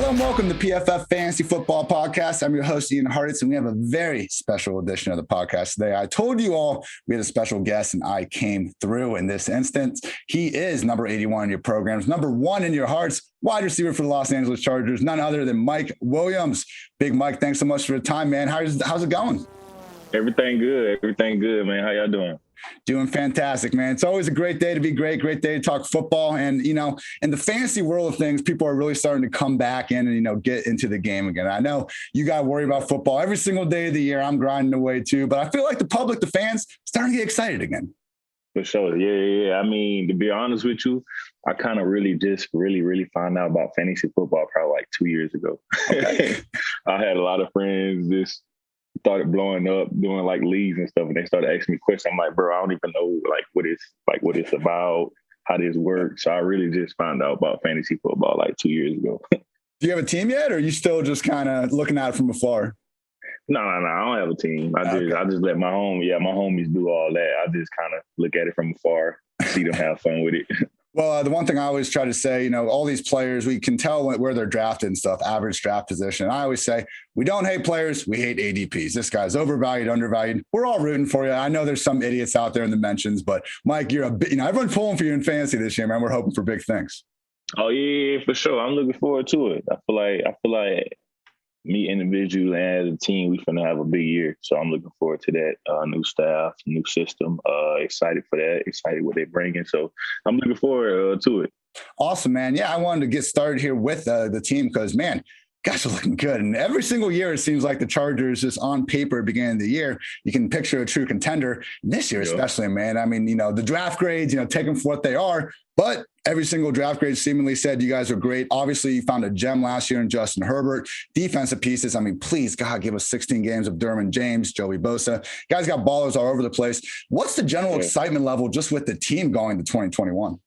Hello and welcome to PFF Fantasy Football Podcast. I'm your host, Ian Hartitz, and we have a very special edition of the podcast today. I told you all we had a special guest, and I came through in this instance. He is number 81 in your programs, number 1 in your hearts, wide receiver for the Los Angeles Chargers, none other than Mike Williams. Big Mike, thanks so much for the time, man. How's it going? Everything good, man. How y'all doing? Doing fantastic, man. It's always a great day to be great day to talk football. And, you know, in the fantasy world of things, people are really starting to come back in and, you know, get into the game again. I know you got to worry about football every single day of the year. I'm grinding away too, but I feel like the public, the fans, starting to get excited again. For sure. Yeah. I mean, to be honest with you, I kind of really found out about fantasy football probably like 2 years ago. Okay. I had a lot of friends just started blowing up, doing like leagues and stuff, and they started asking me questions. I'm like, bro, I don't even know what it's about, how this works. So I really just found out about fantasy football like 2 years ago. Do you have a team yet, or are you still just kind of looking at it from afar? No, I don't have a team. I just let my homies do all that. I just kind of look at it from afar, see them have fun with it. Well, the one thing I always try to say, you know, all these players, we can tell where they're drafted and stuff, average draft position. I always say, we don't hate players, we hate ADPs. This guy's overvalued, undervalued. We're all rooting for you. I know there's some idiots out there in the mentions, but Mike, everyone's pulling for you in fantasy this year, man. We're hoping for big things. Oh yeah, for sure. I'm looking forward to it. I feel like me individually and as a team, we finna have a big year. So I'm looking forward to that. New staff, new system. Excited for that. Excited what they're bringing. So I'm looking forward to it. Awesome, man. Yeah, I wanted to get started here with the team because, man, guys are looking good. And every single year, it seems like the Chargers, just on paper, beginning of the year, you can picture a true contender. This year, especially, man. I mean, you know, the draft grades, you know, take them for what they are. But every single draft grade seemingly said you guys are great. Obviously, you found a gem last year in Justin Herbert. Defensive pieces, I mean, please, God, give us 16 games of Derwin James, Joey Bosa. Guys got ballers all over the place. What's the general excitement level just with the team going to 2021?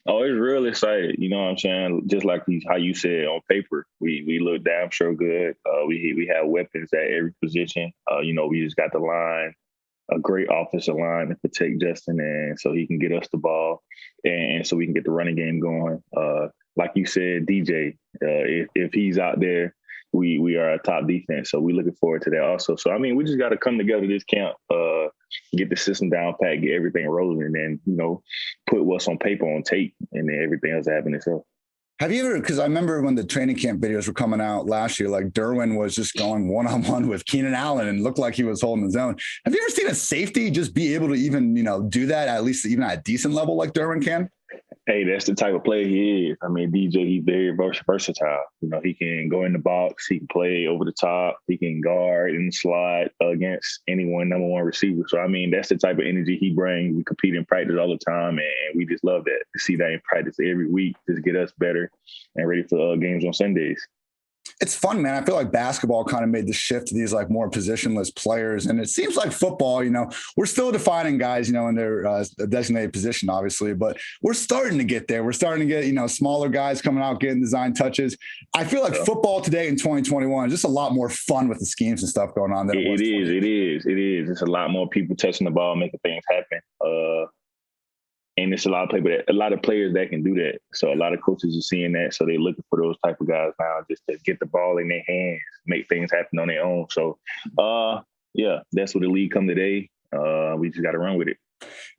Oh, it's real excited. You know what I'm saying? Just like how you said, on paper, we look damn sure good. We have weapons at every position. You know, we just got the line, a great offensive line to protect Justin, and so he can get us the ball, and so we can get the running game going. Like you said, DJ, if he's out there, we are a top defense. So we're looking forward to that also. So, I mean, we just got to come together this camp, get the system down pat, get everything rolling, and then, you know, put what's on paper on tape, and then everything else happen itself. Have you ever, because I remember when the training camp videos were coming out last year, like Derwin was just going one-on-one with Keenan Allen and looked like he was holding his own. Have you ever seen a safety just be able to even, you know, do that at least even at a decent level like Derwin can? Hey, that's the type of player he is. I mean, DJ, he's very versatile. You know, he can go in the box, he can play over the top, he can guard and slide against anyone, number one receiver. So, I mean, that's the type of energy he brings. We compete in practice all the time, and we just love that. To see that in practice every week, just get us better and ready for games on Sundays. It's fun, man. I feel like basketball kind of made the shift to these like more positionless players. And it seems like football, you know, we're still defining guys, you know, in their designated position, obviously, but we're starting to get there. We're starting to get, you know, smaller guys coming out, getting design touches. I feel like football today in 2021 is just a lot more fun with the schemes and stuff going on. Than it is. It's a lot more people touching the ball, making things happen. And it's a lot of players that can do that. So a lot of coaches are seeing that. So they're looking for those type of guys now just to get the ball in their hands, make things happen on their own. So, yeah, that's what the league come today. We just got to run with it.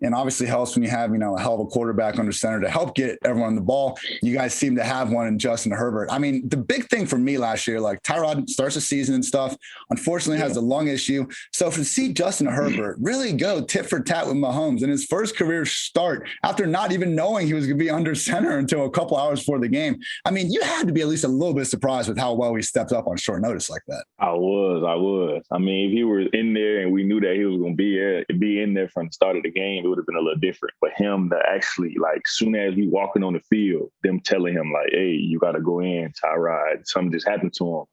And obviously helps when you have, you know, a hell of a quarterback under center to help get everyone the ball. You guys seem to have one in Justin Herbert. I mean, the big thing for me last year, like Tyrod starts the season and stuff, unfortunately has a lung issue. So to see Justin Herbert really go tit for tat with Mahomes in his first career start after not even knowing he was going to be under center until a couple hours before the game. I mean, you had to be at least a little bit surprised with how well he stepped up on short notice like that. I was. I mean, if he were in there and we knew that he was going to be in there from the start of the game, it would have been a little different. But him to actually, like, soon as we walking on the field, them telling him, like, hey, you got to go in, Tyrod. Something just happened to him.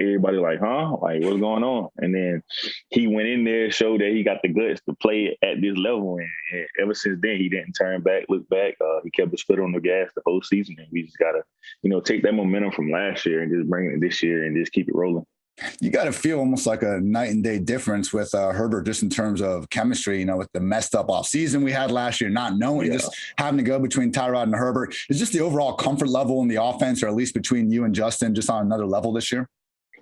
Everybody like, huh? Like, what's going on? And then he went in there, showed that he got the guts to play at this level. And ever since then, he didn't turn back, look back. He kept his foot on the gas the whole season. And we just got to, you know, take that momentum from last year and just bring it this year and just keep it rolling. You got to feel almost like a night and day difference with Herbert, just in terms of chemistry, with the messed up offseason we had last year, not knowing, just having to go between Tyrod and Herbert. Is just the overall comfort level in the offense, or at least between you and Justin, just on another level this year?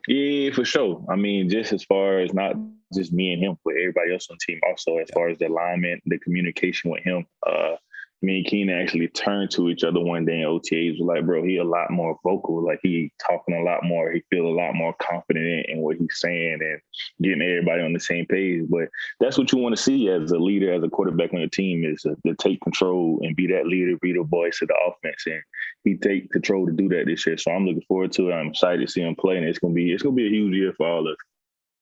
Yeah, for sure. I mean, just as far as not just me and him, but everybody else on the team also, as far as the alignment, the communication with him. Me and Keenan actually turned to each other one day in OTAs. Was like, bro, he a lot more vocal. Like, he talking a lot more. He feel a lot more confident in what he's saying and getting everybody on the same page. But that's what you want to see as a leader, as a quarterback on your team, is to take control and be that leader, be the voice of the offense. And he take control to do that this year. So I'm looking forward to it. I'm excited to see him play, and it's gonna be a huge year for all of us.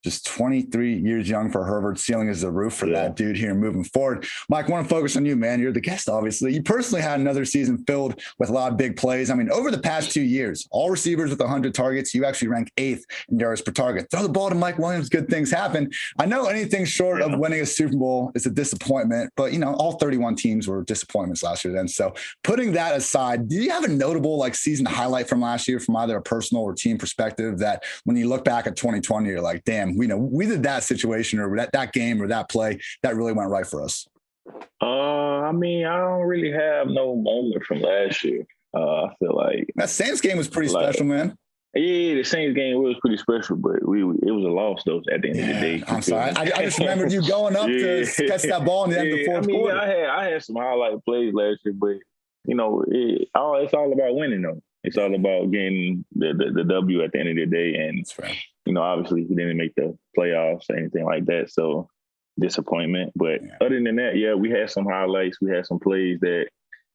Just 23 years young for Herbert. Ceiling is the roof for that dude here moving forward. Mike, I want to focus on you, man. You're the guest, obviously. You personally had another season filled with a lot of big plays. I mean, over the past 2 years, all receivers with 100 targets, you actually rank 8th in yards per target. Throw the ball to Mike Williams, good things happen. I know anything short of winning a Super Bowl is a disappointment, but, all 31 teams were disappointments last year then. So putting that aside, do you have a notable season highlight from last year from either a personal or team perspective that when you look back at 2020, you're like, damn, we did that situation or that game or that play that really went right for us? I mean, I don't really have no moment from last year. I feel like that Saints game was pretty special, man. Yeah, the Saints game was pretty special, but it was a loss though at the end of the day. I'm sorry. I just remembered you going up to catch that ball in the end of the fourth quarter. I had some highlight plays last year, but it's all about winning though. It's all about getting the W at the end of the day. And, that's right. Obviously he didn't make the playoffs or anything like that. So disappointment. But other than that, we had some highlights. We had some plays that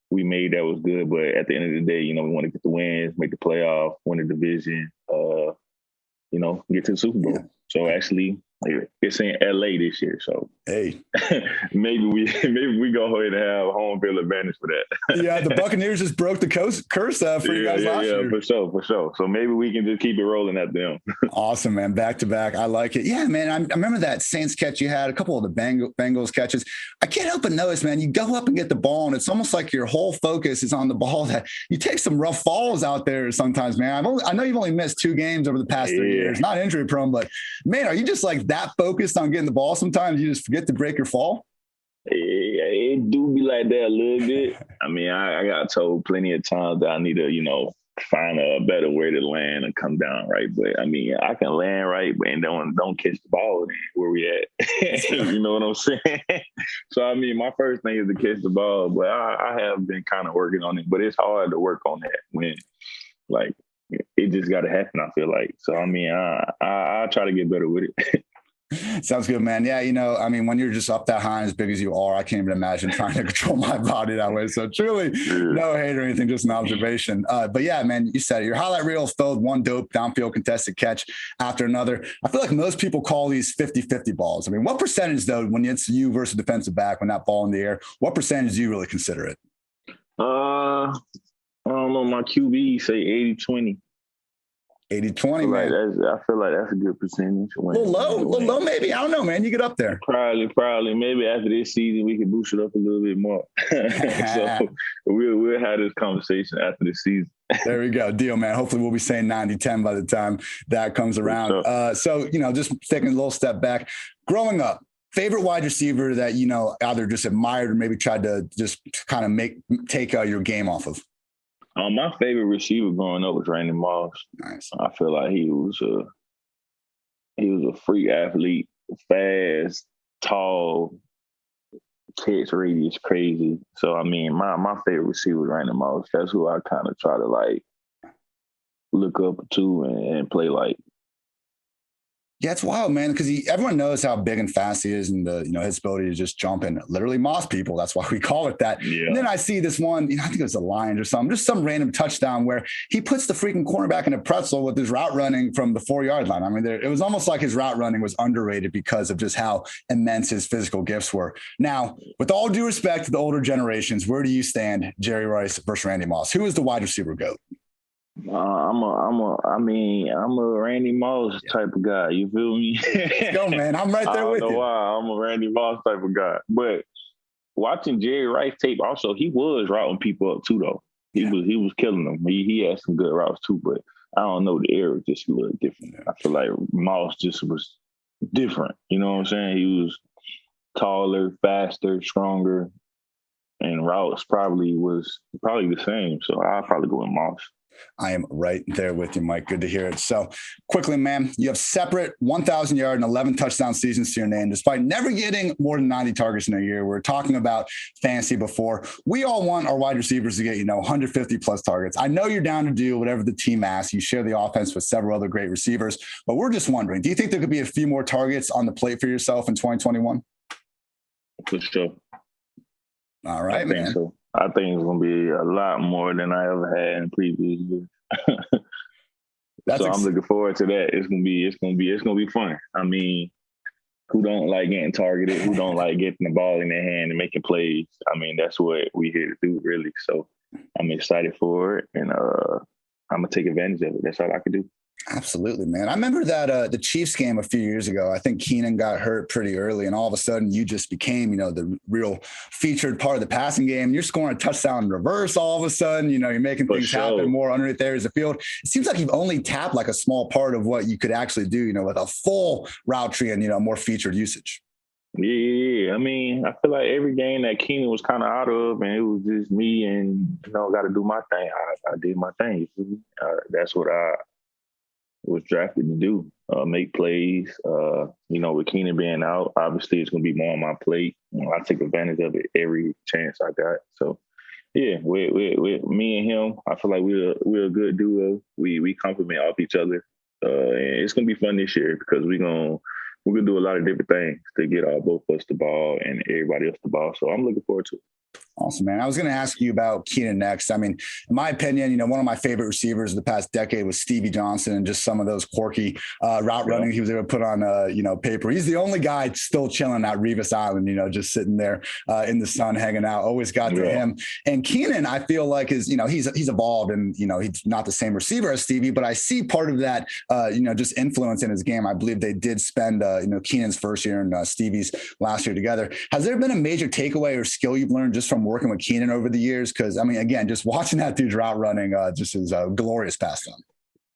we made that was good. But at the end of the day, we want to get the wins, make the playoff, win the division, get to the Super Bowl. So actually, it's in LA this year, so hey, maybe we go ahead and have home field advantage for that. Yeah, the Buccaneers just broke the curse for you guys last year. For sure. So maybe we can just keep it rolling at them. Awesome, man. Back to back. I like it. Yeah, man. I remember that Saints catch you had, a couple of the Bengals catches. I can't help but notice, man, you go up and get the ball, and it's almost like your whole focus is on the ball. That you take some rough falls out there sometimes, man. I know you've only missed 2 games over the past 3 years. Not injury prone, but man, are you just that focused on getting the ball sometimes you just forget to break your fall? It do be like that a little bit. I mean, I got told plenty of times that I need to, find a better way to land and come down right. But I mean, I can land right, and don't catch the ball where we at. You know what I'm saying? So I mean, my first thing is to catch the ball, but I have been kind of working on it. But it's hard to work on that when it just got to happen, I feel like. So I mean, I try to get better with it. Sounds good, man. Yeah, when you're just up that high and as big as you are, I can't even imagine trying to control my body that way. So truly, no hate or anything, just an observation. But yeah, man, you said it. Your highlight reel filled one dope downfield contested catch after another. I feel like most people call these 50-50 balls. I mean, what percentage, though, when it's you versus defensive back, when that ball in the air, what percentage do you really consider it? I don't know. My QB say 80-20. 80-20, man. I feel like that's a good percentage. A little low, maybe. I don't know, man. You get up there. Probably. Maybe after this season, we can boost it up a little bit more. So we'll have this conversation after the season. There we go. Deal, man. Hopefully we'll be saying 90-10 by the time that comes around. Sure. So, just taking a little step back. Growing up, favorite wide receiver that, either just admired or maybe tried to just kind of take your game off of? My favorite receiver growing up was Randy Moss. Nice. I feel like he was a freak athlete, fast, tall, catch radius crazy. So I mean, my favorite receiver was Randy Moss. That's who I kind of try to look up to and play like. Yeah, it's wild, man, because everyone knows how big and fast he is, and his ability to just jump and literally moss people. That's why we call it that. Yeah. And then I see this one, I think it was the Lions or something, just some random touchdown where he puts the freaking cornerback in a pretzel with his route running from the 4-yard line. I mean, it was almost like his route running was underrated because of just how immense his physical gifts were. Now, with all due respect to the older generations, where do you stand, Jerry Rice versus Randy Moss? Who is the wide receiver GOAT? I'm a Randy Moss type of guy. You feel me? Let's go, man. I'm right there with you. I don't know why. I'm a Randy Moss type of guy. But watching Jerry Rice tape, also, he was routing people up too, though. He was killing them. He had some good routes too. But I don't know, the era just a little different. I feel like Moss just was different. You know what I'm saying? He was taller, faster, stronger, and routes probably the same. So I'll probably go with Moss. I am right there with you, Mike. Good to hear it. So quickly, man, you have separate 1,000-yard and 11 touchdown seasons to your name, despite never getting more than 90 targets in a year. We're talking about fantasy before. We all want our wide receivers to get, 150 plus targets. I know you're down to do whatever the team asks. You share the offense with several other great receivers, but we're just wondering, do you think there could be a few more targets on the plate for yourself in 2021? For sure. All right, man. So. I think it's going to be a lot more than I ever had in previous years. So I'm looking forward to that. It's going to be fun. I mean, who don't like getting targeted? Who don't like getting the ball in their hand and making plays? I mean, that's what we're here to do, really. So I'm excited for it, and I'm going to take advantage of it. That's all I can do. Absolutely, man. I remember that the Chiefs game a few years ago. I think Keenan got hurt pretty early, and all of a sudden you just became, the real featured part of the passing game. You're scoring a touchdown in reverse all of a sudden. You're making things happen more underneath areas of the field. It seems like you've only tapped like a small part of what you could actually do, with a full route tree and, more featured usage. Yeah. I mean, I feel like every game that Keenan was kind of out of, and it was just me and, got to do my thing. I did my thing. That's what I was drafted to do, make plays. With Keenan being out, obviously it's going to be more on my plate. I take advantage of it every chance I got. So, yeah, with me and him, I feel like we're a good duo. We complement off each other, and it's going to be fun this year because we're gonna do a lot of different things to get both of us the ball and everybody else the ball. So I'm looking forward to it. Awesome, man. I was going to ask you about Keenan next. I mean, in my opinion, one of my favorite receivers of the past decade was Stevie Johnson, and just some of those quirky route running he was able to put on, paper. He's the only guy still chilling at Revis Island, just sitting there in the sun, hanging out. Always got to him. And Keenan, I feel like is, he's evolved, and, he's not the same receiver as Stevie, but I see part of that, just influence in his game. I believe they did spend, Keenan's first year and Stevie's last year together. Has there been a major takeaway or skill you've learned just from working with Keenan over the years? Because, I mean, again, just watching that dude's route running just is a glorious pastime.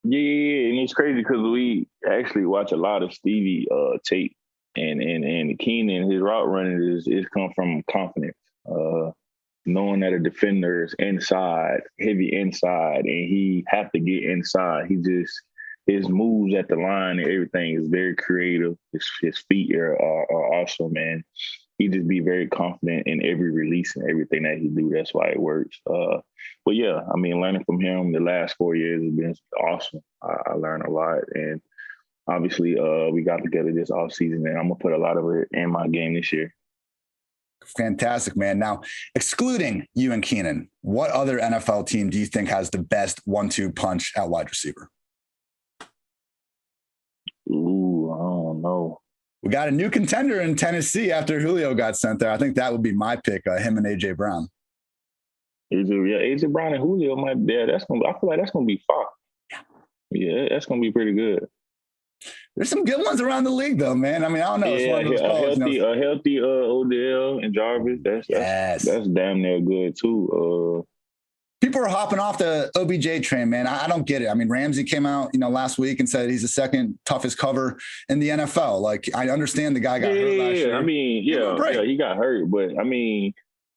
Yeah, and it's crazy because we actually watch a lot of Stevie tape, and Keenan, his route running is come from confidence, knowing that a defender is inside, heavy inside, and he have to get inside. His moves at the line and everything is very creative. His feet are awesome, man. He just be very confident in every release and everything that he do. That's why it works. But yeah, I mean, learning from him the last 4 years has been awesome. I learned a lot, and obviously we got together this offseason, and I'm gonna put a lot of it in my game this year. Fantastic, man. Now, excluding you and Keenan, what other NFL team do you think has the best 1-2 punch at wide receiver? Ooh, I don't know. We got a new contender in Tennessee after Julio got sent there. I think that would be my pick, him and A.J. Brown. A.J. Brown and Julio I feel like that's gonna be fun. Yeah, that's gonna be pretty good. There's some good ones around the league, though, man. I mean, I don't know. Yeah, a healthy Odell and Jarvis. That's damn near good too. People are hopping off the OBJ train, man. I don't get it. I mean, Ramsey came out, last week and said he's the second toughest cover in the NFL. Like, I understand the guy got hurt last year. I mean, he got hurt, but I mean,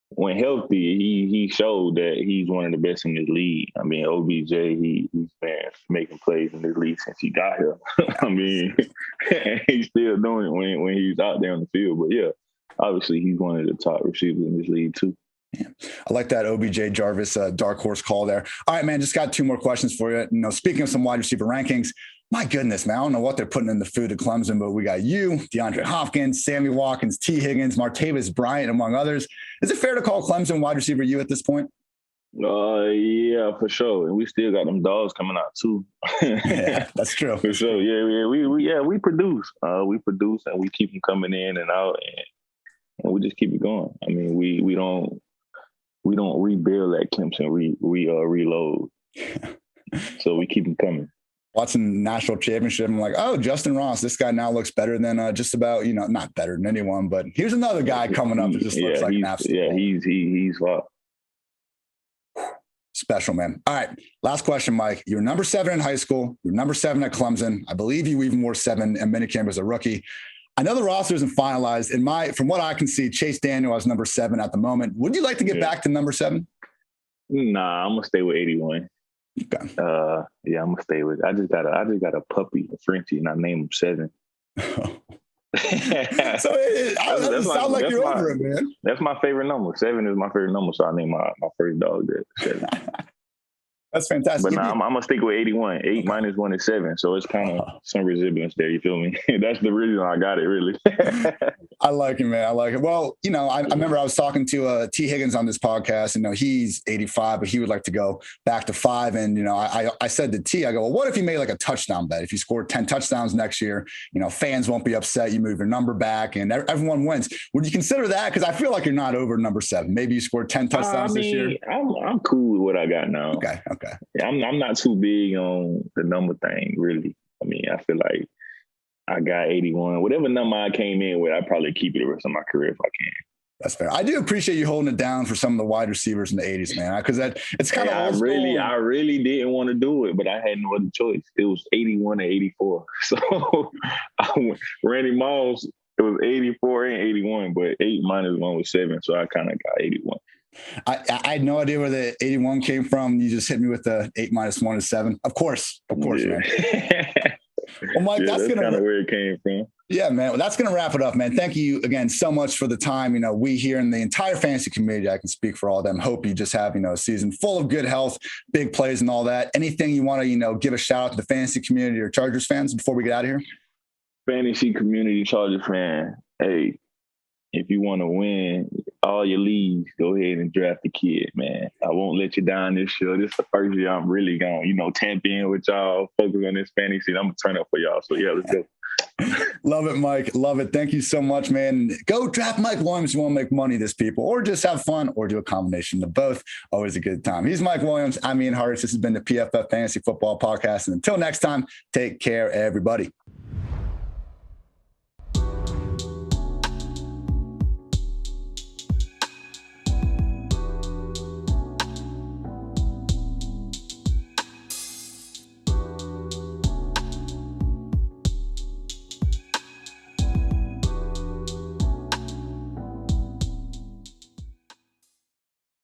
when healthy, he showed that he's one of the best in this league. I mean, OBJ, he's been making plays in this league since he got here. I mean, he's still doing it when he's out there on the field. But yeah, obviously he's one of the top receivers in this league too. Yeah. I like that OBJ Jarvis dark horse call there. All right, man, just got 2 more questions for you. Speaking of some wide receiver rankings, my goodness, man, I don't know what they're putting in the food at Clemson, but we got you, DeAndre Hopkins, Sammy Watkins, T. Higgins, Martavis Bryant, among others. Is it fair to call Clemson wide receiver you at this point? Yeah, for sure. And we still got them dogs coming out too. Yeah, that's true. For sure. Yeah, we produce. We produce and we keep them coming in and out, and we just keep it going. I mean, we don't rebuild at Clemson. We reload. So we keep them coming. Watching national championship, I'm like, oh, Justin Ross, this guy now looks better than just about, not better than anyone, but here's another guy coming up that just looks like an absolute. Yeah, he's fine. Special, man. All right. Last question, Mike. You're number 7 in high school. You're number 7 at Clemson. I believe you even wore 7 in minicamp as a rookie. I know the roster isn't finalized. From what I can see, Chase Daniel is number 7 at the moment. Would you like to get back to number 7? Nah, I'm gonna stay with 81. Okay. Yeah, I'm gonna stay with. I just got a puppy, a Frenchie, and I named him 7. So it doesn't sound like you're over it, man. That's my favorite number. 7 is my favorite number, so I named my first dog that 7. That's fantastic. But I'm gonna stick with 81. 8 minus 1 is 7, so it's kind of some resemblance there. You feel me? That's the reason I got it, really. I like it, man. I like it. Well, I remember I was talking to T. Higgins on this podcast. He's 85, but he would like to go back to 5. And I said to T, I go, well, what if you made like a touchdown bet? If you scored 10 touchdowns next year, fans won't be upset. You move your number back, and everyone wins. Would you consider that? Because I feel like you're not over number 7. Maybe you scored 10 touchdowns this year. I'm cool with what I got now. Okay. Yeah, I'm not too big on the number thing, really. I mean, I feel like I got 81. Whatever number I came in with, I'd probably keep it the rest of my career if I can. That's fair. I do appreciate you holding it down for some of the wide receivers in the 80s, man, because it's kind of old school. I really didn't want to do it, but I had no other choice. It was 81 and 84. So Randy Moss, it was 84 and 81, but 8 minus 1 was 7. So I kind of got 81. I had no idea where the 81 came from. You just hit me with the 8 minus 1 is 7. Of course, yeah. Man. Well, Mike, that's kind of where it came from. Yeah, man. Well, that's going to wrap it up, man. Thank you again so much for the time. We here in the entire fantasy community, I can speak for all of them. Hope you just have, a season full of good health, big plays and all that. Anything you want to, give a shout out to the fantasy community or Chargers fans before we get out of here? Fantasy community Chargers fan. Hey, if you want to win all your leagues, go ahead and draft the kid, man. I won't let you down this year. This is the first year I'm really going to, tap in with y'all, focus on this fantasy. I'm going to turn up for y'all. So, yeah, let's go. Love it, Mike. Love it. Thank you so much, man. Go draft Mike Williams. You want to make money, this people, or just have fun, or do a combination of both. Always a good time. He's Mike Williams. I'm Ian Hartitz. This has been the PFF Fantasy Football Podcast. And until next time, take care, everybody.